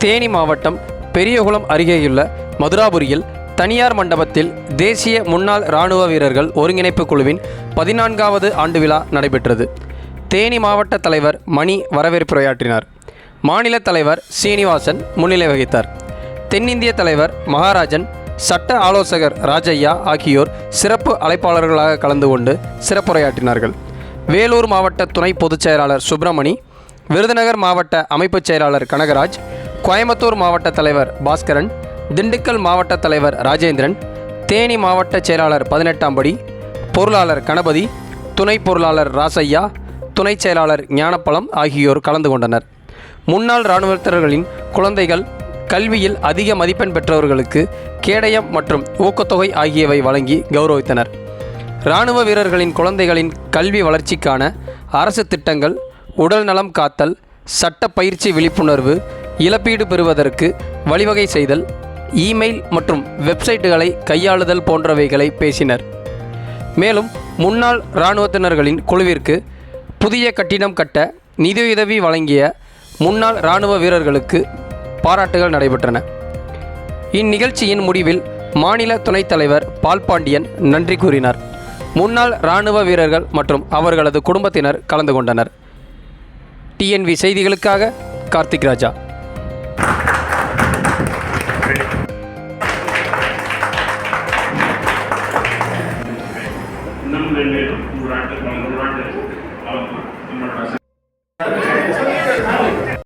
தேனி மாவட்டம் பெரியகுளம் அருகேயுள்ள மதுராபுரியில் தனியார் மண்டபத்தில் தேசிய முன்னாள் இராணுவ வீரர்கள் ஒருங்கிணைப்பு குழுவின் 14வது ஆண்டு விழா நடைபெற்றது. தேனி மாவட்ட தலைவர் மணி வரவேற்புரையாற்றினார். மாநில தலைவர் சீனிவாசன் முன்னிலை வகித்தார். தென்னிந்திய தலைவர் மகாராஜன், சட்ட ஆலோசகர் ராஜையா ஆகியோர் சிறப்பு அழைப்பாளர்களாக கலந்து கொண்டு சிறப்புரையாற்றினார்கள். வேலூர் மாவட்ட துணை பொதுச் செயலாளர் சுப்பிரமணி, விருதுநகர் மாவட்ட அமைப்புச் செயலாளர் கனகராஜ், கோயம்புத்தூர் மாவட்ட தலைவர் பாஸ்கரன், திண்டுக்கல் மாவட்ட தலைவர் ராஜேந்திரன், தேனி மாவட்ட செயலாளர் 18ஆம் படி, பொருளாளர் கணபதி, துணை பொருளாளர் ராசையா, துணை செயலாளர் ஞானப்பழம் ஆகியோர் கலந்து கொண்டனர். முன்னாள் இராணுவத்தினர்களின் குழந்தைகள் கல்வியில் அதிக மதிப்பெண் பெற்றவர்களுக்கு கேடயம் மற்றும் ஊக்கத்தொகை ஆகியவை வழங்கி கௌரவித்தனர். இராணுவ வீரர்களின் குழந்தைகளின் கல்வி வளர்ச்சிக்கான அரசு திட்டங்கள், உடல் நலம் காத்தல், சட்ட பயிற்சி விழிப்புணர்வு, இழப்பீடு பெறுவதற்கு வழிவகை செய்தல், இமெயில் மற்றும் வெப்சைட்டுகளை கையாளுதல் போன்றவைகளை பேசினர். மேலும் முன்னாள் இராணுவத்தினர்களின் குழுவிற்கு புதிய கட்டிடம் கட்ட நிதியுதவி வழங்கிய முன்னாள் இராணுவ வீரர்களுக்கு பாராட்டுகள் நடைபெற்றன. இந்நிகழ்ச்சியின் முடிவில் மாநில துணைத் தலைவர் பால்பாண்டியன் நன்றி கூறினார். முன்னாள் இராணுவ வீரர்கள் மற்றும் அவர்களது குடும்பத்தினர் கலந்து கொண்டனர். டிஎன்வி செய்திகளுக்காக கார்த்திக் ராஜா. இன்னும் 2 ஆண்டு